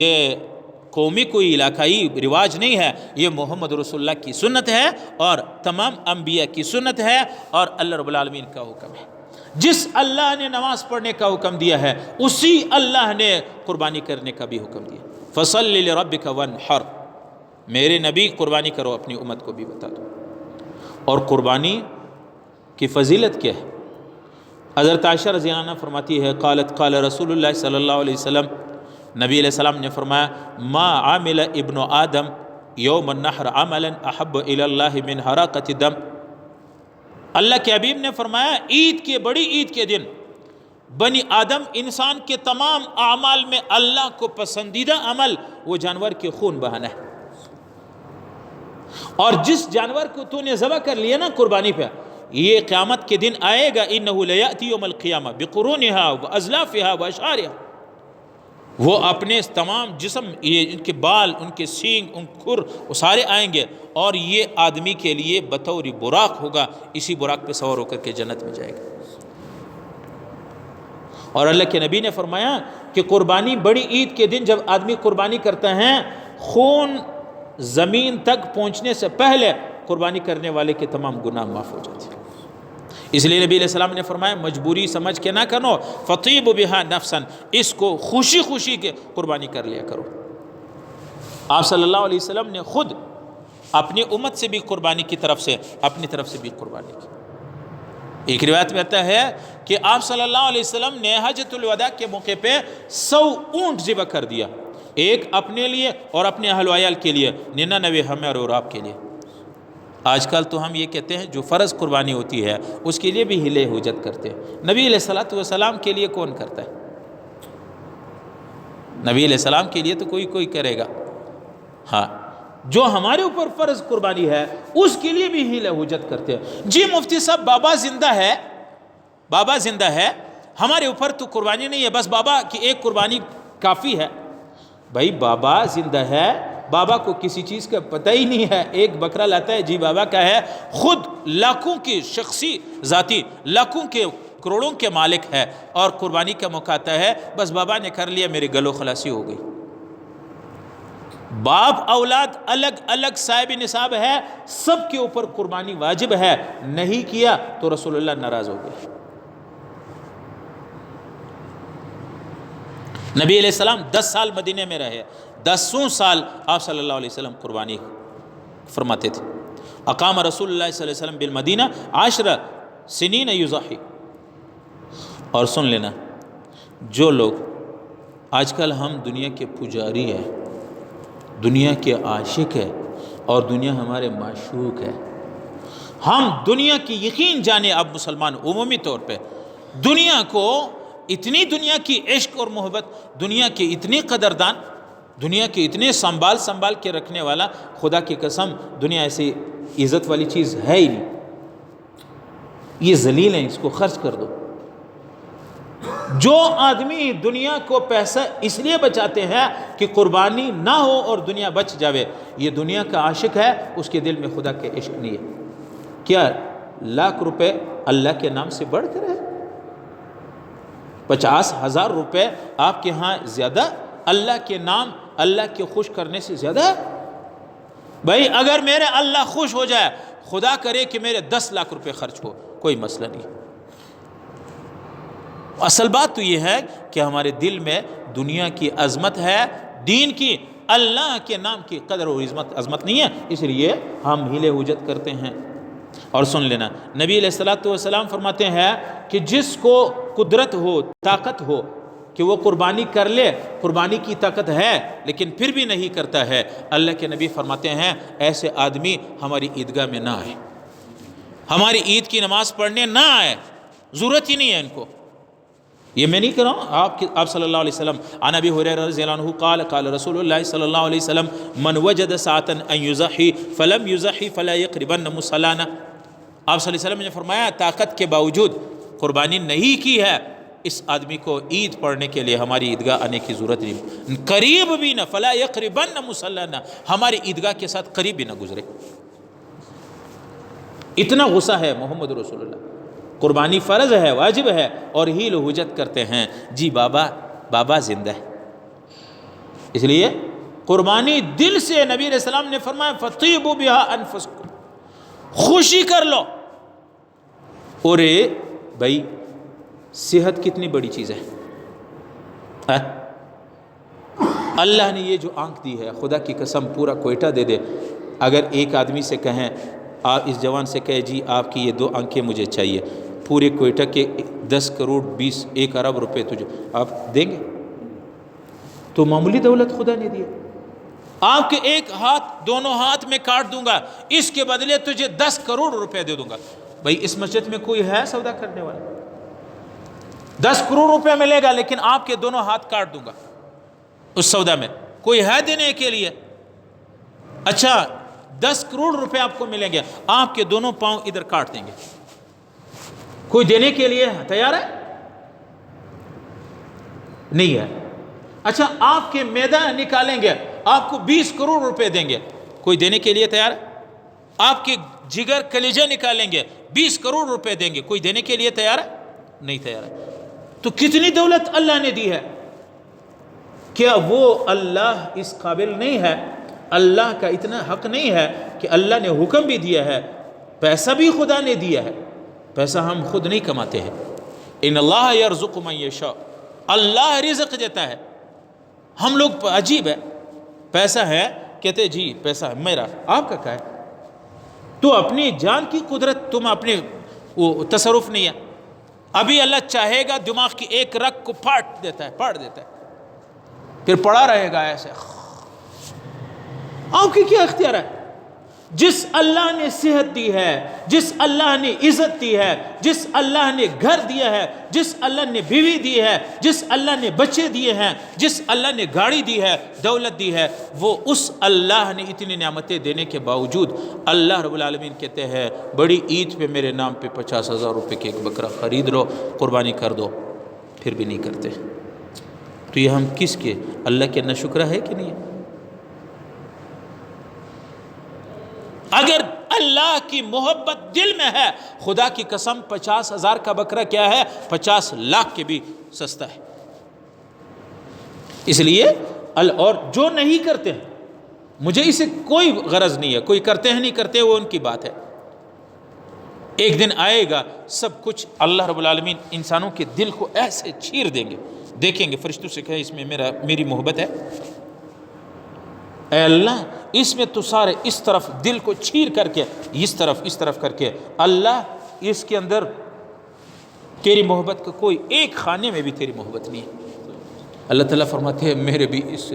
یہ قومی کوئی علاقائی رواج نہیں ہے، یہ محمد رسول اللہ کی سنت ہے اور تمام انبیاء کی سنت ہے اور اللہ رب العالمین کا حکم ہے۔ جس اللہ نے نماز پڑھنے کا حکم دیا ہے اسی اللہ نے قربانی کرنے کا بھی حکم دیا۔ فَصَلِّ لِرَبِّكَ وَانْحَرْ، میرے نبی قربانی کرو، اپنی امت کو بھی بتا دو۔ اور قربانی کی فضیلت کیا ہے؟ حضرت عائشہ رضی اللہ عنہ فرماتی ہے قالت قال رسول اللہ صلی اللہ علیہ وسلم، نبی علیہ السلام نے فرمایا ما عامل ابن آدم یوم النحر عملا احب الی اللہ من حراقۃ دم۔ اللہ کے حبیب نے فرمایا عید کے بڑی عید کے دن بنی آدم انسان کے تمام اعمال میں اللہ کو پسندیدہ عمل وہ جانور کے خون بہانا ہے۔ اور جس جانور کو تو نے ذبح کر لیا نا قربانی پہ، یہ قیامت کے دن آئے گا، انہ لیاتی یوم القیامہ بقرونہا وازلافہا واشعارہا، وہ اپنے تمام جسم، یہ ان کے بال، ان کے سینگ، ان کھر، وہ سارے آئیں گے اور یہ آدمی کے لیے بطور براق ہوگا، اسی براق پہ سوار ہو کر کے جنت میں جائے گا۔ اور اللہ کے نبی نے فرمایا کہ قربانی بڑی عید کے دن جب آدمی قربانی کرتا ہے، خون زمین تک پہنچنے سے پہلے قربانی کرنے والے کے تمام گناہ معاف ہو جاتے ہیں۔ اس لیے نبی علیہ السلام نے فرمایا مجبوری سمجھ کے نہ کرو، فطیبوا بہا نفسا، اس کو خوشی خوشی کے قربانی کر لیا کرو۔ آپ صلی اللہ علیہ وسلم نے خود اپنی امت سے بھی قربانی کی طرف سے، اپنی طرف سے بھی قربانی کی۔ ایک روایت میں آتا ہے کہ آپ صلی اللہ علیہ وسلم نے حجۃ الوداع کے موقع پہ 100 اونٹ ذبح کر دیا، ایک اپنے لیے اور اپنے اہل و عیال کے لیے، 99 ہمیں اور آپ کے لیے۔ آج کل تو ہم یہ کہتے ہیں جو فرض قربانی ہوتی ہے اس کے لیے بھی ہلے حجت کرتے ہیں، نبی علیہ الصلوۃ والسلام کے لیے کون کرتا ہے؟ نبی علیہ السلام کے لیے تو کوئی کرے گا، ہاں جو ہمارے اوپر فرض قربانی ہے اس کے لیے بھی ہلے حجت کرتے ہیں۔ جی مفتی صاحب بابا زندہ ہے، ہمارے اوپر تو قربانی نہیں ہے، بس بابا کی ایک قربانی کافی ہے۔ بھائی بابا زندہ ہے، بابا کو کسی چیز کا پتہ ہی نہیں ہے، ایک بکرا لاتا ہے جی بابا کا ہے، خود لاکھوں کی شخصی ذاتی لاکھوں کے کروڑوں کے مالک ہے اور قربانی کا موقع آتا ہے، بس بابا نے کر لیا، میرے گلو خلاصی ہو گئی۔ باپ اولاد الگ الگ صاحب نصاب ہے، سب کے اوپر قربانی واجب ہے، نہیں کیا تو رسول اللہ ناراض ہو گئے۔ نبی علیہ السلام 10 سال مدینے میں رہے، 10 سال آپ صلی اللہ علیہ وسلم قربانی فرماتے تھے۔ اقام رسول اللہ صلی اللہ علیہ وسلم بالمدینہ 10 سنین یضحی۔ اور سن لینا، جو لوگ آج کل ہم دنیا کے پجاری ہیں، دنیا کے عاشق ہیں اور دنیا ہمارے معشوق ہے، ہم دنیا کی یقین جانے، اب مسلمان عمومی طور پہ دنیا کو اتنی، دنیا کی عشق اور محبت، دنیا کے اتنے قدردان، دنیا کے اتنے سنبھال کے رکھنے والا، خدا کی قسم دنیا ایسی عزت والی چیز ہے ہی نہیں، یہ ذلیل ہے، اس کو خرچ کر دو۔ جو آدمی دنیا کو پیسہ اس لیے بچاتے ہیں کہ قربانی نہ ہو اور دنیا بچ جاوے، یہ دنیا کا عاشق ہے، اس کے دل میں خدا کے عشق نہیں ہے۔ کیا لاکھ روپے اللہ کے نام سے بڑھ کر ہے؟ 50,000 روپے آپ کے ہاں زیادہ اللہ کے نام، اللہ کے خوش کرنے سے زیادہ ہے؟ بھائی اگر میرے اللہ خوش ہو جائے، خدا کرے کہ میرے 10 لاکھ روپے خرچ ہو، کوئی مسئلہ نہیں۔ اصل بات تو یہ ہے کہ ہمارے دل میں دنیا کی عظمت ہے، دین کی، اللہ کے نام کی قدر اور عظمت نہیں ہے، اس لیے ہم ہیلے حجت کرتے ہیں۔ اور سن لینا، نبی علیہ الصلوۃ والسلام فرماتے ہیں کہ جس کو قدرت ہو، طاقت ہو کہ وہ قربانی کر لے، قربانی کی طاقت ہے لیکن پھر بھی نہیں کرتا ہے، اللہ کے نبی فرماتے ہیں ایسے آدمی ہماری عیدگاہ میں نہ آئے، ہماری عید کی نماز پڑھنے نہ آئے، ضرورت ہی نہیں ہے ان کو۔ یہ میں نہیں کر رہا ہوں، آپ صلی اللہ علیہ وسلم، عن ابی ہریرہ رضی اللہ عنہ قال قال رسول اللہ صلی اللہ علیہ وسلم من وجد ساعتا ان یضحی فلم یضحی فلا یقربن مصلانا۔ آپ صلی اللہ علیہ وسلم نے فرمایا طاقت کے باوجود قربانی نہیں کی ہے، اس آدمی کو عید پڑھنے کے لیے ہماری عیدگاہ آنے کی ضرورت نہیں، قریب بھی نہ، فلا یقربن مصلانا، ہماری عیدگاہ کے ساتھ قریب بھی نہ گزرے۔ اتنا غصہ ہے محمد رسول اللہ، قربانی فرض ہے، واجب ہے، اور ہیل و حجت کرتے ہیں جی بابا زندہ ہے۔ اس لیے قربانی دل سے، نبی علیہ السلام نے فرمایا فطیبوا بها انفسکم، خوشی کر لو۔ اور بھائی صحت کتنی بڑی چیز ہے، اللہ نے یہ جو آنکھ دی ہے، خدا کی قسم پورا کوئٹہ دے دے، اگر ایک آدمی سے کہیں، آپ اس جوان سے کہے جی آپ کی یہ 2 آنکھیں مجھے چاہیے، پورے کوئٹہ کے 10 کروڑ 1 ارب روپے تجھے آپ دیں گے؟ تو معمولی دولت خدا نے دی ہے۔ آپ کے ایک ہاتھ، دونوں ہاتھ میں کاٹ دوں گا، اس کے بدلے تجھے 10 کروڑ روپے دے دوں گا۔ بھائی اس مسجد میں کوئی ہے سودا کرنے والا؟ 10 کروڑ روپے ملے گا لیکن آپ کے دونوں ہاتھ کاٹ دوں گا اس سودا میں، کوئی ہے دینے کے لیے؟ اچھا 10 کروڑ روپے آپ کو ملیں گے، آپ کے دونوں پاؤں ادھر کاٹ دیں گے، کوئی دینے کے لیے تیار ہے؟ نہیں ہے۔ اچھا آپ کے معدہ نکالیں گے، آپ کو 20 کروڑ روپے دیں گے، کوئی دینے کے لیے تیار ہے؟ آپ کے جگر کلیجہ نکالیں گے، 20 کروڑ روپے دیں گے، کوئی دینے کے لیے تیار ہے؟ نہیں تیار ہے۔ تو کتنی دولت اللہ نے دی ہے، کیا وہ اللہ اس قابل نہیں ہے؟ اللہ کا اتنا حق نہیں ہے کہ اللہ نے حکم بھی دیا ہے، پیسہ بھی خدا نے دیا ہے، پیسہ ہم خود نہیں کماتے ہیں۔ ان اللہ یرزق من یشاء، اللہ رزق دیتا ہے۔ ہم لوگ عجیب ہے، پیسہ ہے کہتے جی پیسہ ہے میرا، آپ کا کیا ہے؟ تو اپنی جان کی قدرت، تم اپنے وہ تصرف نہیں ہے۔ ابھی اللہ چاہے گا دماغ کی ایک رگ کو پھاڑ دیتا ہے، پھر پڑا رہے گا ایسے۔ آپ کی کیا اختیار ہے؟ جس اللہ نے صحت دی ہے، جس اللہ نے عزت دی ہے، جس اللہ نے گھر دیا ہے، جس اللہ نے بیوی دی ہے، جس اللہ نے بچے دیے ہیں، جس اللہ نے گاڑی دی ہے، دولت دی ہے، وہ اس اللہ نے اتنی نعمتیں دینے کے باوجود اللہ رب العالمین کہتے ہیں بڑی عید پہ میرے نام پہ 50,000 روپے کے ایک بکرا خرید لو، قربانی کر دو، پھر بھی نہیں کرتے۔ تو یہ ہم کس کے، اللہ کے ناشکرہ ہے کہ نہیں ہے؟ اگر اللہ کی محبت دل میں ہے، خدا کی قسم 50,000 کا بکرا کیا ہے، 50 لاکھ کے بھی سستا ہے۔ اس لیے اور جو نہیں کرتے ہیں، مجھے اسے کوئی غرض نہیں ہے، کوئی کرتے ہیں نہیں کرتے وہ ان کی بات ہے۔ ایک دن آئے گا سب کچھ اللہ رب العالمین انسانوں کے دل کو ایسے چیر دیں گے، دیکھیں گے فرشتوں سے کہیں اس میں میری محبت ہے؟ اے اللہ اس میں تو سارے اس طرف دل کو چیر کر کے اس طرف کر کے، اللہ اس کے اندر تیری محبت کا کوئی ایک خانے میں بھی تیری محبت نہیں ہے۔ اللہ تعالیٰ فرماتے ہیں میرے بھی اس